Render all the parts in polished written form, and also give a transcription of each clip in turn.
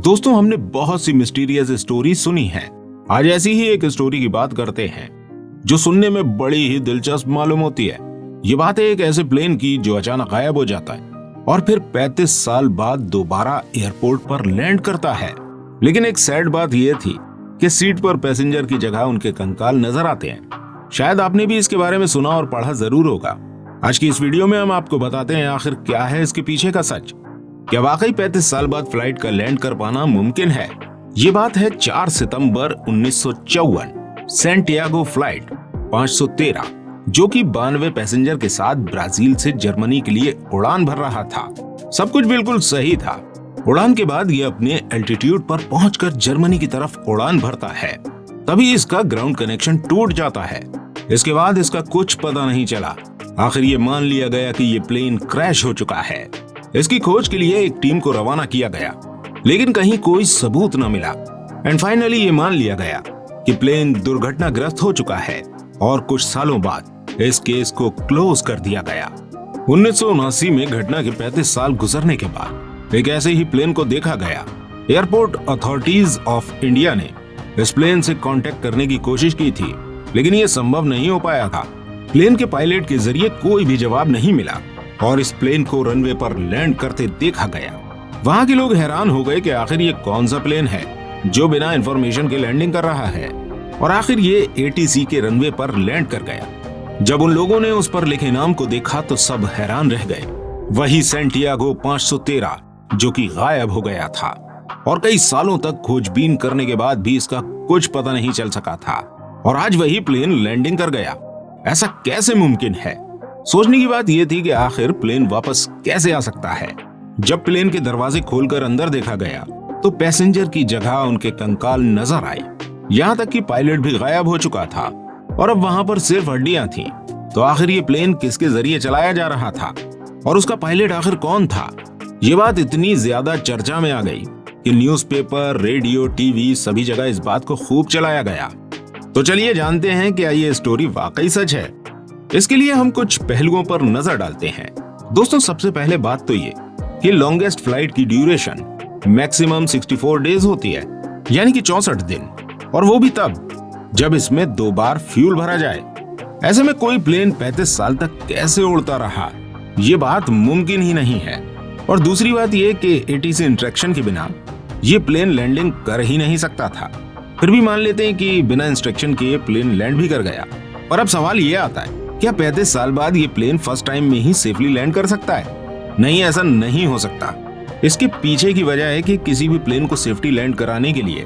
दोस्तों, हमने बहुत सी मिस्टीरियस स्टोरी सुनी है। आज ऐसी ही एक स्टोरी की बात करते हैं जो सुनने में बड़ी ही दिलचस्प मालूम होती है। ये बात है एक ऐसे प्लेन की जो अचानक गायब हो जाता है और फिर 35 साल बाद दोबारा एयरपोर्ट पर लैंड करता है। लेकिन एक सैड बात यह थी कि सीट पर पैसेंजर की जगह उनके कंकाल नजर आते हैं। शायद आपने भी इसके बारे में सुना और पढ़ा जरूर होगा। आज की इस वीडियो में हम आपको बताते हैं आखिर क्या है इसके पीछे का सच। क्या वाकई 35 साल बाद फ्लाइट का लैंड कर पाना मुमकिन है? ये बात है 4 सितंबर 1954 सैंटियागो फ्लाइट 513 जो कि 92 पैसेंजर के साथ ब्राजील से जर्मनी के लिए उड़ान भर रहा था। सब कुछ बिल्कुल सही था। उड़ान के बाद ये अपने एल्टीट्यूड पर पहुंचकर जर्मनी की तरफ उड़ान भरता है। तभी इसका ग्राउंड कनेक्शन टूट जाता है। इसके बाद इसका कुछ पता नहीं चला। आखिर ये मान लिया गया कि ये प्लेन क्रैश हो चुका है। इसकी खोज के लिए एक टीम को रवाना किया गया, लेकिन कहीं कोई सबूत न मिला। एंड फाइनली ये मान लिया गया कि प्लेन दुर्घटनाग्रस्त हो चुका है और कुछ सालों बाद इस केस को क्लोज कर दिया गया। 1979 में घटना के 35 साल गुजरने के बाद एक ऐसे ही प्लेन को देखा गया। एयरपोर्ट अथॉरिटीज ऑफ इंडिया ने इस प्लेन से कांटेक्ट करने की कोशिश की थी, लेकिन ये संभव नहीं हो पाया था। प्लेन के पायलट के जरिए कोई भी जवाब नहीं मिला और इस प्लेन को रनवे पर लैंड करते देखा गया। वहां के लोग हैरान हो गए कि आखिर ये कौन सा प्लेन है जो बिना इंफॉर्मेशन के लैंडिंग कर रहा है, और आखिर ये ATC के रनवे पर लैंड कर गया। जब उन लोगों ने उस पर लिखे नाम को देखा तो सब हैरान रह गए। वही सैंटियागो 513 जो कि गायब हो गया था और कई सालों तक खोजबीन करने के बाद भी इसका कुछ पता नहीं चल सका था, और आज वही प्लेन लैंडिंग कर गया। ऐसा कैसे मुमकिन है? सोचने की बात यह थी कि आखिर प्लेन वापस कैसे आ सकता है। जब प्लेन के दरवाजे खोलकर अंदर देखा गया तो पैसेंजर की जगह उनके कंकाल नजर आए। यहाँ तक कि पायलट भी गायब हो चुका था और अब वहां पर सिर्फ हड्डियां थीं। तो आखिर ये प्लेन किसके जरिए चलाया जा रहा था और उसका पायलट आखिर कौन था? ये बात इतनी ज्यादा चर्चा में आ गई कि न्यूज़पेपर, रेडियो, टीवी सभी जगह इस बात को खूब चलाया गया। तो चलिए जानते हैं कि ये स्टोरी वाकई सच है। इसके लिए हम कुछ पहलुओं पर नजर डालते हैं। दोस्तों, सबसे पहले बात तो ये कि लॉन्गेस्ट फ्लाइट की ड्यूरेशन मैक्सिमम 64 डेज होती है, यानी कि 64 दिन, और वो भी तब जब इसमें 2 बार फ्यूल भरा जाए। ऐसे में कोई प्लेन 35 साल तक कैसे उड़ता रहा? ये बात मुमकिन ही नहीं है। और दूसरी बात ये कि ATC इंस्ट्रक्शन के बिना ये प्लेन लैंडिंग कर ही नहीं सकता था। फिर भी मान लेते हैं कि बिना इंस्ट्रक्शन के प्लेन लैंड भी कर गया। और अब सवाल ये आता है, क्या 35 साल बाद ये प्लेन फर्स्ट टाइम में ही सेफली लैंड कर सकता है? नहीं, ऐसा नहीं हो सकता। इसके पीछे की वजह है कि किसी भी प्लेन को सेफ्टी लैंड कराने के लिए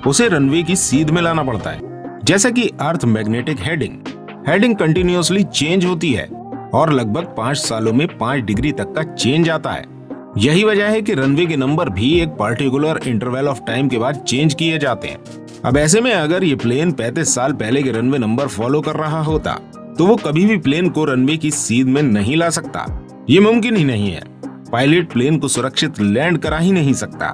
उसे रनवे की सीध में लाना पड़ता है। जैसा कि earth magnetic heading continuously change होती है और लगभग 5 सालों में 5 डिग्री तक का चेंज आता है। यही वजह है कि रनवे के नंबर भी एक पर्टिकुलर इंटरवल ऑफ टाइम के बाद चेंज किए जाते हैं। अब ऐसे में अगर ये प्लेन 35 साल पहले के रनवे नंबर फॉलो कर रहा होता तो वो कभी भी प्लेन को रनवे की सीध में नहीं ला सकता। ये मुमकिन ही नहीं है। पायलट प्लेन को सुरक्षित लैंड करा ही नहीं सकता।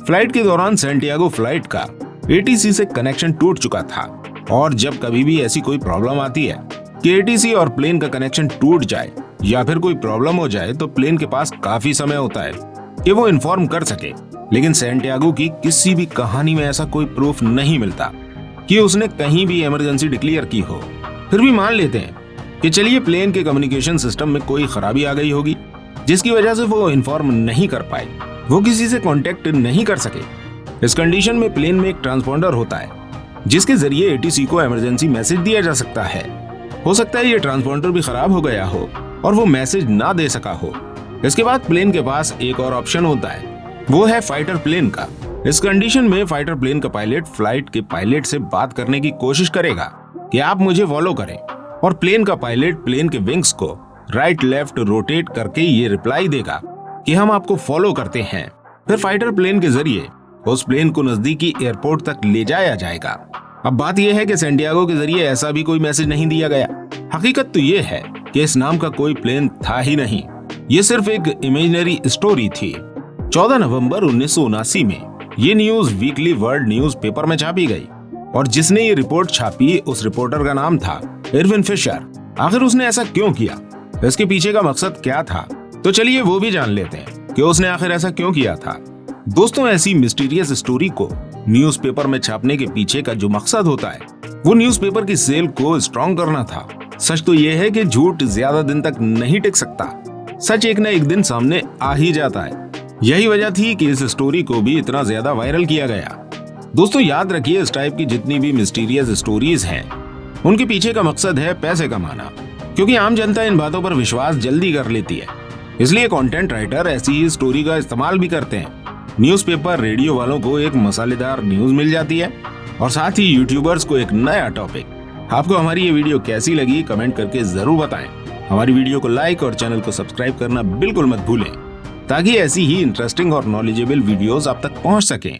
फ्लाइट के दौरान सैंटियागो फ्लाइट का ATC से कनेक्शन टूट चुका था, और जब कभी भी ऐसी कोई प्रॉब्लम आती है कि ATC और प्लेन का कनेक्शन टूट जाए या फिर कोई प्रॉब्लम हो जाए तो प्लेन के पास काफी समय होता है कि वो इन्फॉर्म कर सके। लेकिन सैंटियागो की किसी भी कहानी में ऐसा कोई प्रूफ नहीं मिलता कि उसने कहीं भी इमरजेंसी डिक्लेयर की हो। फिर भी मान लेते हैं कि चलिए प्लेन के कम्युनिकेशन सिस्टम में कोई खराबी आ गई होगी जिसकी वजह से वो इन्फॉर्म नहीं कर पाए, वो किसी से कांटेक्ट नहीं कर सके। इस कंडीशन में प्लेन में एक ट्रांसपॉन्डर होता है जिसके जरिए ATC को इमरजेंसी मैसेज दिया जा सकता है। हो सकता है ये ट्रांसपॉन्डर भी खराब हो गया हो और वो मैसेज ना दे सका हो। इसके बाद प्लेन के पास एक और ऑप्शन होता है, वो है फाइटर प्लेन का। इस कंडीशन में फाइटर प्लेन का पायलट फ्लाइट के पायलट से बात करने की कोशिश करेगा कि आप मुझे फॉलो करें, और प्लेन का पायलट प्लेन के विंग्स को राइट लेफ्ट रोटेट करके ये रिप्लाई देगा कि हम आपको फॉलो करते हैं। फिर फाइटर प्लेन के जरिए उस प्लेन को नजदीकी एयरपोर्ट तक ले जाया जाएगा। अब बात यह है कि सैंटियागो के जरिए ऐसा भी कोई मैसेज नहीं दिया गया। हकीकत तो ये है कि इस नाम का कोई प्लेन था ही नहीं। ये सिर्फ एक इमेजिनरी स्टोरी थी। 14 नवंबर 1979 में ये news weekly world news paper में छापी गई, और जिसने ये रिपोर्ट छापी उस रिपोर्टर का नाम था इरविन फिशर। आखिर उसने ऐसा क्यों किया? इसके पीछे का मकसद क्या था? तो चलिए वो भी जान लेते हैं कि उसने आखिर ऐसा क्यों किया था। दोस्तों, ऐसी मिस्टीरियस स्टोरी को न्यूज़पेपर में छापने के पीछे का जो मकसद होता है वो न्यूज़पेपर की सेल को स्ट्रॉन्ग करना था। सच तो ये है कि झूठ ज्यादा दिन तक नहीं टिक सकता, सच एक न एक दिन सामने आ ही जाता है। यही वजह थी कि इस स्टोरी को भी इतना ज्यादा वायरल किया गया। दोस्तों, याद रखिए, इस टाइप की जितनी भी मिस्टीरियस स्टोरीज हैं उनके पीछे का मकसद है पैसे कमाना, क्योंकि आम जनता इन बातों पर विश्वास जल्दी कर लेती है। इसलिए कंटेंट राइटर ऐसी ही स्टोरी का इस्तेमाल भी करते हैं। न्यूज़पेपर, रेडियो वालों को एक मसालेदार न्यूज मिल जाती है और साथ ही यूट्यूबर्स को एक नया टॉपिक। आपको हमारी ये वीडियो कैसी लगी कमेंट करके जरूर बताएं। हमारी वीडियो को लाइक और चैनल को सब्सक्राइब करना बिल्कुल मत भूलें, ताकि ऐसी ही इंटरेस्टिंग और नॉलेजेबल वीडियोस आप तक पहुंच सकें।